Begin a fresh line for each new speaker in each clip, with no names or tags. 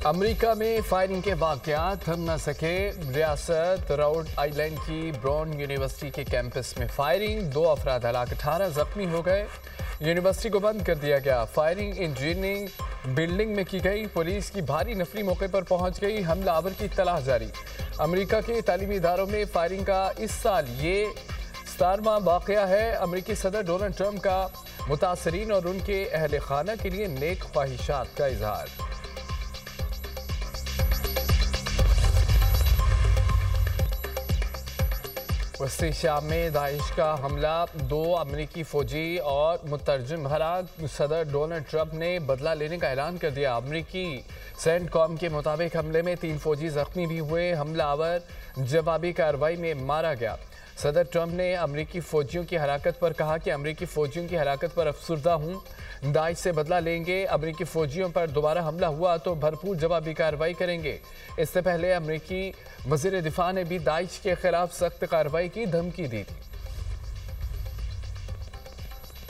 America में firing के वाकयात थम न सके। रियासत रोड आइलैंड की ब्राउन यूनिवर्सिटी के कैंपस में फायरिंग, 2 अफराद हलाक, 18 जख्मी हो गए। यूनिवर्सिटी को बंद कर दिया गया। फायरिंग इंजीनियरिंग बिल्डिंग में की गई। पुलिस की भारी नफरी मौके पर पहुंच गई। हमलावर की तलाश जारी। अमेरिका के तालीमी इदारों में फायरिंग का इस साल ये 17वां वाकया है। अमेरिकी सदर डोनाल्ड ट्रंप का मुतासरीन और उनके अहल खाना के लिए नेक ख्वाहिशात का इजहार। वस्ती शाम में दाइश का हमला, 2 अमेरिकी फौजी और मुतरजम हलाक। सदर डोनाल्ड ट्रंप ने बदला लेने का ऐलान कर दिया। अमेरिकी सेंटकॉम के मुताबिक हमले में 3 फौजी जख्मी भी हुए। हमलावर जवाबी कार्रवाई में मारा गया। सदर ट्रंप ने अमेरिकी फौजियों की हलाकत पर कहा कि अमेरिकी फौजियों की हलाकत पर अफसुर्दा हूँ, दाइश से बदला लेंगे। अमेरिकी फौजियों पर दोबारा हमला हुआ तो भरपूर जवाबी कार्रवाई करेंगे। इससे पहले अमेरिकी वज़ीर दिफा ने भी दाइश के खिलाफ सख्त कार्रवाई की धमकी दी थी।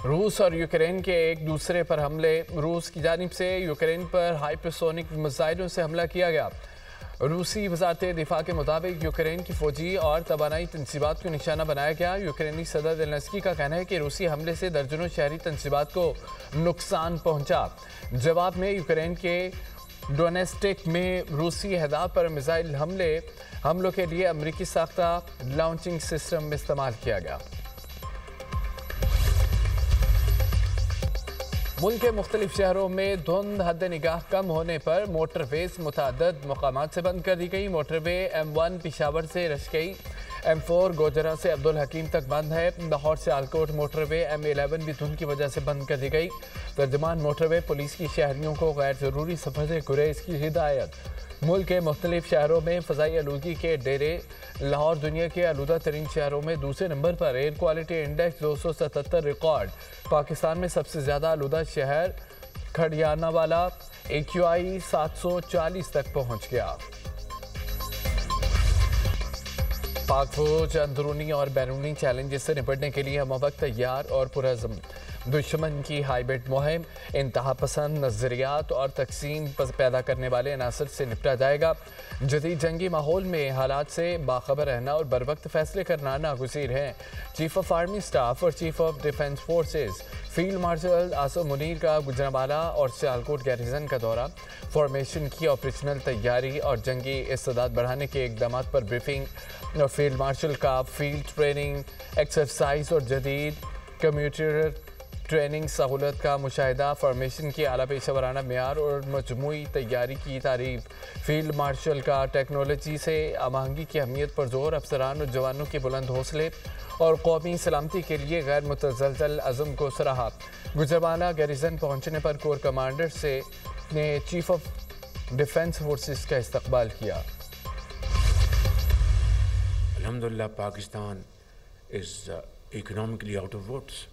रूस और यूक्रेन के एक दूसरे पर हमले। रूस की जानिब से यूक्रेन पर हाइपरसोनिक मिसाइलों से हमला किया गया। रूसी वज़ारत दिफा के मुताबिक यूक्रेन की फौजी और तबानाई तनसीबात को निशाना बनाया गया। यूक्रेनी सदर ज़ेलेंस्की का कहना है कि रूसी हमले से दर्जनों शहरी तनसीबात को नुकसान पहुंचा। जवाब में यूक्रेन के डोनेस्टिक में रूसी अहदाफ पर मिसाइल हमलों के लिए अमरीकी साख्ता लॉन्चिंग सिस्टम इस्तेमाल किया गया। मुल्क के मुख्तलिफ शहरों में धुंध हद निगाह कम होने पर मोटरवेज मुतादद मकामात से बंद कर दी गई। मोटरवे M1 पिशावर से रशकई, M4 गोजरा से अब्दुल हकीम तक बंद है। लाहौर से आलकोट मोटरवे M11 भी धुंध की वजह से बंद कर दी गई। तर्जमान मोटरवे पुलिस की शहरियों को गैर जरूरी सफर से गुरेज की हिदायत। मुल्क के मुख्तलिफ शहरों में फ़ज़ाई आलूदगी के डेरे। लाहौर दुनिया के आलूदा तरीन शहरों में दूसरे नंबर पर। Air quality index 277 record. Pakistan में सबसे ज़्यादा आलूदा शहर खड़ियानावाला, AQI 740 तक पहुँच गया। पाक फौज अंदरूनी और बैरूनी चैलेंजेस से निपटने के लिए हम वक्त तैयार और पुरज़म। दुश्मन की हाइब्रिड मुहिम, इंतहा पसंद नज़रियात और तकसीम पैदा करने वाले अनासर से निपटा जाएगा। जदीद जंगी माहौल में हालात से बाखबर रहना और बर वक्त फैसले करना नागुज़ीर हैं। चीफ ऑफ आर्मी स्टाफ और chief of defence forces field marshal Asim Munir का गुजरांवाला और सियालकोट गैरिजन का दौरा। फॉर्मेशन की ऑपरेशनल तैयारी और जंगी इस्तेदाद बढ़ाने के इकदाम पर ब्रीफिंग। फील्ड मार्शल का फील्ड ट्रेनिंग एक्सरसाइज और जदीद कम्यूटर ट्रेनिंग सहूलत का मुशाहिदा। फॉर्मेशन की आला पेशा वराना मेयार और मजमूई तैयारी की तारीफ। फील्ड मार्शल का टेक्नोलॉजी से आमाहंगी की अहमियत पर जोर। अफसरान और जवानों के बुलंद हौसले और कौमी सलामती के लिए गैर मुतज़लज़ल अज़म को सराहा। गुजरांवाला गैरिजन पहुँचने पर कोर कमांडर से ने चीफ ऑफ डिफेंस फोर्सेस का इस्तकबाल किया।
Alhamdulillah, Pakistan is economically out of woods.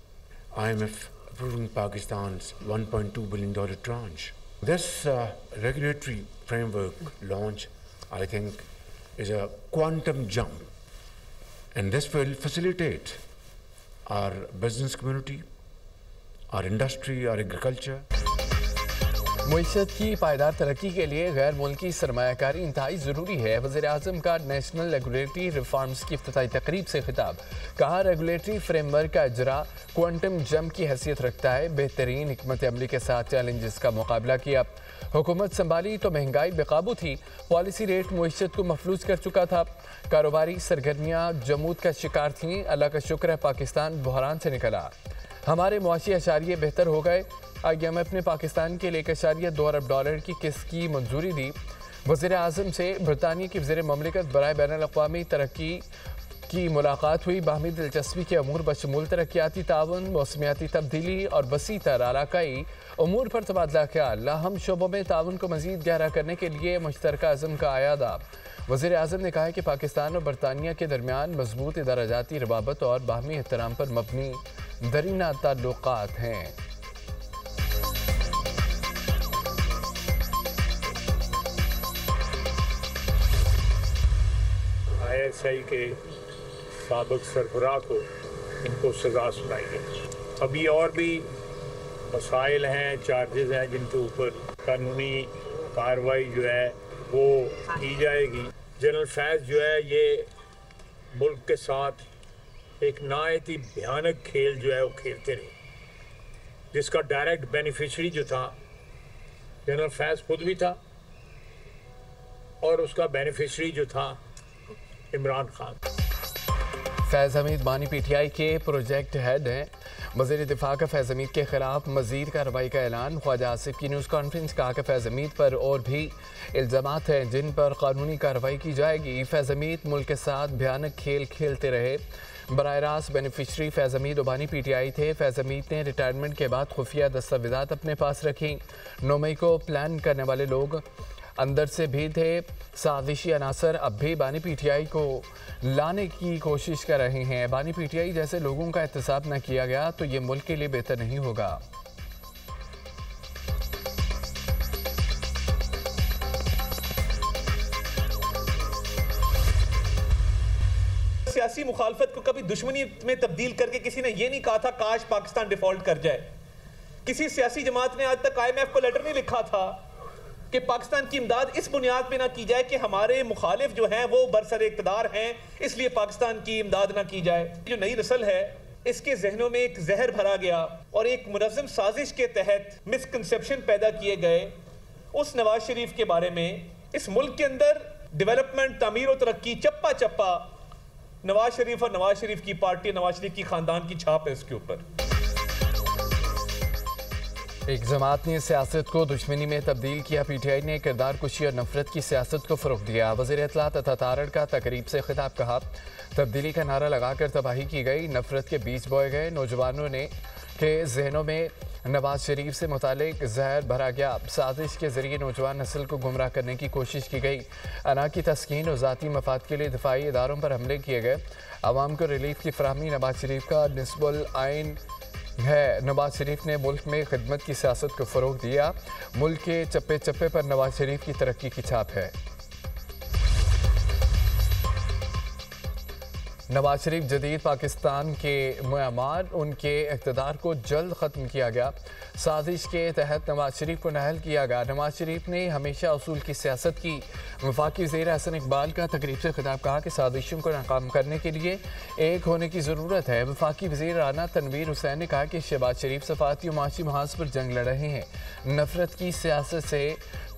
IMF approving Pakistan's $1.2 billion tranche. This regulatory framework launch, I think, is a quantum jump, and this will facilitate our business community, our industry, our agriculture.
मुईशत की पायदार तरक्की के लिए गैर मुल्की सरमायाकारी इंतहाई ज़रूरी है। वज़ीर-ए-आज़म का नेशनल रेगुलेटरी रिफॉर्म्स की इफ्तिताई तकरीब से खिताब। कहा, रेगुलेटरी फ्रेमवर्क का इजरा क्वांटम जंप की हैसियत रखता है। बेहतरीन हिकमत अमली के साथ चैलेंजेस का मुकाबला किया। हुकूमत संभाली तो महंगाई बेकाबू थी। पॉलिसी रेट मुईशत को मफलूज कर चुका था। कारोबारी सरगर्मियाँ जमूद का शिकार थीं। अल्लाह का शुक्र है पाकिस्तान बहरान से निकला। हमारे मुआशी अशारिये बेहतर हो गए। IMF ने पाकिस्तान के लिए $1.2 अरब की किस्त की मंजूरी दी। वज़ीर-ए-आज़म से बरतानिया की वज़ीर ममलिकत बराए बैनुल-अक़वामी तरक्की की मुलाकात हुई। बाहमी दिलचस्पी के अमूर बशमूल तरक्याती ताउन, मौसमियाती तब्दीली और वसी तर इलाकाई अमूर पर तबादला ख्याल। अहम शोबों में ताउन को मज़ीद गहरा करने के लिए मुश्तरका अज़म का आयादा। वज़ीर-ए-आज़म ने कहा कि पाकिस्तान और बरतानिया के दरमियान मजबूत दराजाती रवाबत और बाहमी एहतराम पर मबनी दरीना ताल्लुकात हैं।
ISI के साबिक सरबराह को इनको सज़ा सुनाई है। अभी और भी मसाइल हैं, चार्जेस हैं जिनके ऊपर कानूनी कार्रवाई जो है वो की जाएगी। जनरल फैज़ जो है ये मुल्क के साथ एक नहायत ही भयानक खेल जो है वो खेलते रहे, जिसका डायरेक्ट बेनिफिशरी जो था जनरल फैज़ खुद भी था और उसका बेनिफिशरी जो था इमरान खान।
फैज़ हमीद बानी पीटीआई के प्रोजेक्ट हेड हैं। वज़ीर दिफा का फैज़ हमीद के खिलाफ मज़ीद कार्रवाई का ऐलान। ख्वाजा आसिफ की न्यूज़ कॉन्फ्रेंस। कहा कि फैज़ हमीद पर और भी इल्ज़ामात हैं जिन पर कानूनी कार्रवाई की जाएगी। फैज़ हमीद मुल्क के साथ भयानक खेल खेलते रहे। बराह रास्त बेनिफिशरी फैज़ हमीद बानी पीटीआई थे। फैज़ हमीद ने रिटायरमेंट के बाद खुफिया दस्तावेज़ात अपने पास रखी। 9 मई को प्लान करने वाले लोग अंदर से भी थे। साजिशी अनासर अब भी बानी पीटीआई को लाने की कोशिश कर रहे हैं। बानी पीटीआई जैसे लोगों का एहतसाब न किया गया तो ये मुल्क के लिए बेहतर नहीं होगा।
सियासी मुखालफत को कभी दुश्मनी में तब्दील करके किसी ने यह नहीं कहा था काश पाकिस्तान डिफॉल्ट कर जाए। किसी सियासी जमात ने आज तक IMF को लेटर नहीं लिखा था कि पाकिस्तान की इमदाद इस बुनियाद पे ना की जाए कि हमारे मुखालिफ जो हैं वो बरसर इक़्तिदार हैं, इसलिए पाकिस्तान की इमदाद ना की जाए। जो नई नस्ल है इसके जहनों में एक जहर भरा गया और एक मुनज़्ज़म साजिश के तहत मिसकंसेप्शन पैदा किए गए उस नवाज शरीफ के बारे में। इस मुल्क के अंदर डेवलपमेंट, तामीर और तरक्की चप्पा चप्पा नवाज शरीफ और नवाज शरीफ की पार्टी, नवाज शरीफ की खानदान की छाप है इसके ऊपर।
एक जमात ने सियासत को दुश्मनी में तब्दील किया। पीटीआई ने किरदार कुशी और नफरत की सियासत को फ़रोग़ दिया। वज़ीर इत्तलात अता तारड़ का तकरीब से खिताब। कहा तब्दीली का नारा लगाकर तबाही की गई, नफरत के बीज बोए गए। नौजवानों ने के जहनों में नवाज शरीफ से मुतालिक जहर भरा गया। साजिश के जरिए नौजवान नस्ल को गुमराह करने की कोशिश की गई। अना की तस्कीन और ज़ाती मफाद के लिए दिफाई इदारों पर हमले किए गए। आवाम को रिलीफ की फराहमी नवाज शरीफ का निस्बुल आइन है। नवाज शरीफ ने मुल्क में खिदमत की सियासत को फ़रोग़ दिया। मुल्क के चप्पे चप्पे पर नवाज शरीफ की तरक्की की छाप है। नवाज शरीफ जदीद पाकिस्तान के मुआमार, उनके इक़्तिदार को जल्द ख़त्म किया गया। साजिश के तहत नवाज शरीफ को नाअहल किया गया। नवाज शरीफ ने हमेशा उसूल की सियासत की। वफाकी वज़ीर हसन इकबाल का तकरीब से खिताब। कहा कि साजिशों को नाकाम करने के लिए एक होने की ज़रूरत है। वफाकी वज़ीर राना तनवीर हुसैन ने कहा कि शहबाज शरीफ सफ़ाती और माशी महाज पर जंग लड़ रहे हैं। नफरत की सियासत से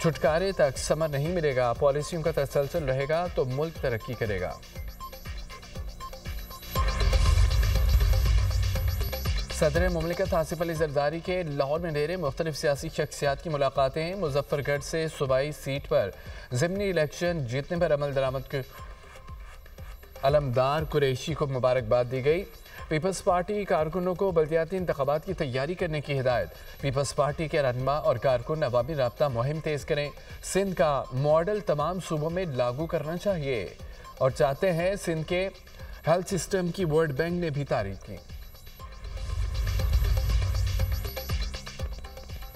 छुटकारे तक समर नहीं मिलेगा। पॉलिसियों का तसलसल रहेगा तो मुल्क तरक्की करेगा। सदर मुमलिकत आसिफ अली जरदारी के लाहौर में ढेरे मुख्तलिफ सियासी शख्सियात की मुलाकातें। मुजफ्फरगढ़ से सूबाई सीट पर ज़िमनी इलेक्शन जीतने पर अमल दरामद के अलमदार कुरैशी को मुबारकबाद दी गई। पीपल्स पार्टी कारकुनों को बल्दियाती इंतखाबात की तैयारी करने की हिदायत। पीपल्स पार्टी के रहनुमा और कारकुन अवामी राब्ता मुहिम तेज़ करें। सिंध का मॉडल तमाम सूबों में लागू करना चाहिए और चाहते हैं। सिंध के हेल्थ सिस्टम की वर्ल्ड बैंक ने भी तारीफ की।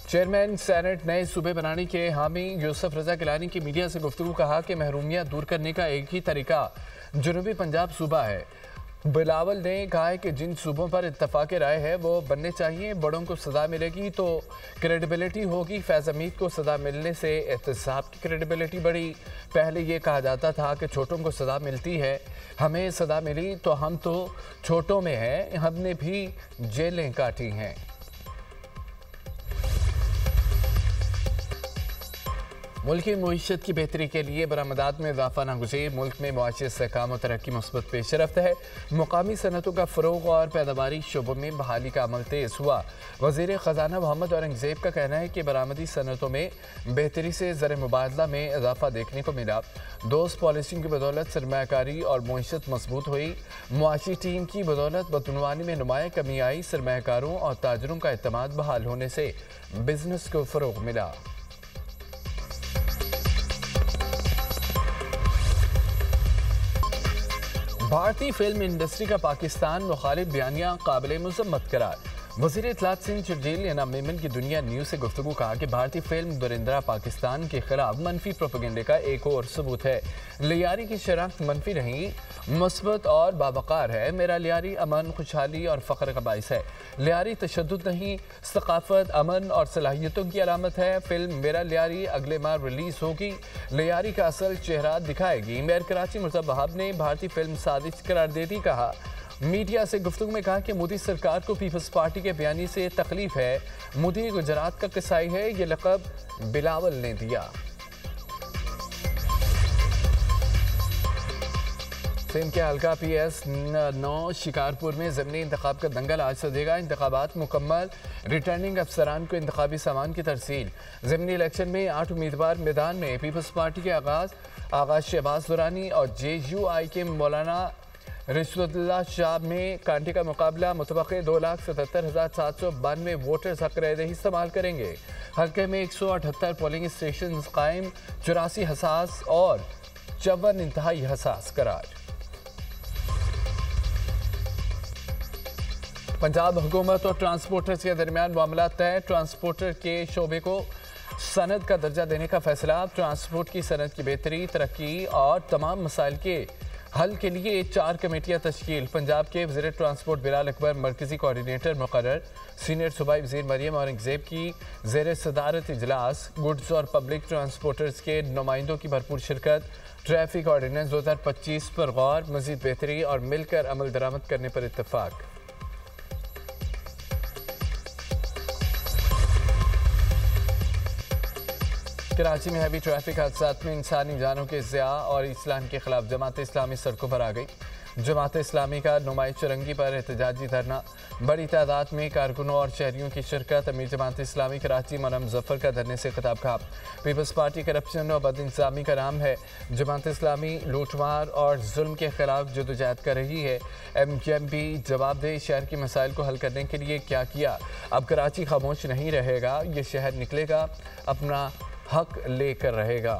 चेयरमैन सेनेट नए सूबे बनाने के हामी यूसुफ रजा गिलानी की मीडिया से गुफ्तगू। कहा कि महरूमियत दूर करने का एक ही तरीका जनूबी पंजाब सूबा है। बिलावल ने कहा है कि जिन सूबों पर इत्तफाक राय है वो बनने चाहिए। बड़ों को सज़ा मिलेगी तो क्रेडिबिलिटी होगी। फैज़ हमीद को सज़ा मिलने से एहतसाब की क्रेडिबिलिटी बढ़ी। पहले ये कहा जाता था कि छोटों को सज़ा मिलती है, हमें सज़ा मिली तो हम तो छोटों में हैं, हमने भी जेलें काटी हैं। मुल्क की मईशत की बेहतरी के लिए बरामदात में इजाफा नागुज़ीर। मुल्क में मुआशी इस्तेहकाम और तरक्की मुस्बत पेशरफ्त है। मुकामी सनतों का फ़रोग़ और पैदावारी शोबों में बहाली का अमल तेज़ हुआ। वज़ीर ख़जाना मोहम्मद औरंगज़ेब का कहना है कि बरामदी सनतों में बेहतरी से ज़र मुबादला में इजाफा देखने को मिला। दोस्त पॉलिसियों की बदौलत सरमायाकारी और मईशत मजबूत हुई। मुआशी टीम की बदौलत बदनवानी में नुमाया कमी आई। सरमायाकारों और ताजरों का एतमाद बहाल होने से बिजनेस को फ़रोग़ मिला। भारतीय फिल्म इंडस्ट्री का पाकिस्तान मुखालिफ बयानिया काबिल मज़म्मत करार। वज़ीर इत्तलात सिंह चुरजील याना मेमन की दुनिया न्यूज़ से गुफ्तगू कहा कि भारतीय फिल्म दुरिंदरा पाकिस्तान के खिलाफ मनफी प्रोपेगेंडे का एक और सबूत है। लियारी की शनाख्त मनफी नहीं, मुस्बत और बावकार है। मेरा लियारी अमन, खुशहाली और फ़ख्र का बाइस है। लियारी तशद्दुद नहीं, सकाफत, अमन और सलाहियतों की अलामत है। फिल्म मेरा लियारी अगले माह रिलीज़ होगी। लियारी का असल चेहरा दिखाएगी। मेयर कराची मुर्तज़ा वहाब ने भारतीय फिल्म साजिश करार देती कहा। मीडिया से गुफ्तगू में कहा कि मोदी सरकार को पीपल्स पार्टी के बयानी से तकलीफ है। मोदी गुजरात का किसाई है, ये लक़ब बिलावल ने दिया। सिंध के हल्का PS9 शिकारपुर में ज़मीनी इंतखाब का दंगल आज सजेगा। इंतखाबात मुकम्मल, रिटर्निंग अफसरान को इंतखाबी सामान की तरसील। ज़मीनी इलेक्शन में 8 उम्मीदवार मैदान में। पीपल्स पार्टी के आगाज़ शहबाज दुरानी और JUI के मौलाना रिश्वतुल्लाह शाह में कांटे का मुकाबला। मुतबक़े 2,77,792 वोटर्स हक़ रह इस्तेमाल करेंगे। हल्के में 178 पोलिंग स्टेशन कायम, 84 हसास और 54 इंतहाई हसास करार। पंजाब हुकूमत और ट्रांसपोर्टर्स के दरमियान मामला तय। ट्रांसपोर्टर के शोबे को सनद का दर्जा देने का फैसला। ट्रांसपोर्ट की सनद की बेहतरी, तरक्की और तमाम मसाइल के हल के लिए 4 कमेटियां तश्कील। पंजाब के वज़ीर ट्रांसपोर्ट बिलाल अकबर मरकज़ी कोऑर्डिनेटर मुकर्रर। सीनियर सूबाई वज़ीर मरियम औरंगज़ेब की ज़ेर सदारत इजलास। गुड्स और पब्लिक ट्रांसपोर्टर्स के नुमाइंदों की भरपूर शिरकत। ट्रैफिक ऑर्डिनेंस 2025 पर गौर, मज़ीद बेहतरी और मिलकर अमल दरामद करने पर इत्तफाक। कराची में हैवी ट्रैफिक हादसात में इंसानी जानों के ज़िया और इस्लाम के खिलाफ जमात इस्लामी सड़कों पर आ गई। जमात इस्लामी का नुमाइश चुरंगी पर एहतजाजी धरना। बड़ी तादाद में कारकुनों और शहरियों की शिरकत। अमीर जमात इस्लामी कराची मौलाना मुज़फ़्फ़र का धरने से खिताब कहा। पीपल्स पार्टी करप्शन और बदइंतज़ामी का नाम है। जमात इस्लामी लूटमार और जुल्म के खिलाफ जदोजहद कर रही है। MKMP जवाब दे, शहर के मसाइल को हल करने के लिए क्या किया। अब कराची खामोश नहीं रहेगा, ये शहर निकलेगा, अपना हक लेकर रहेगा।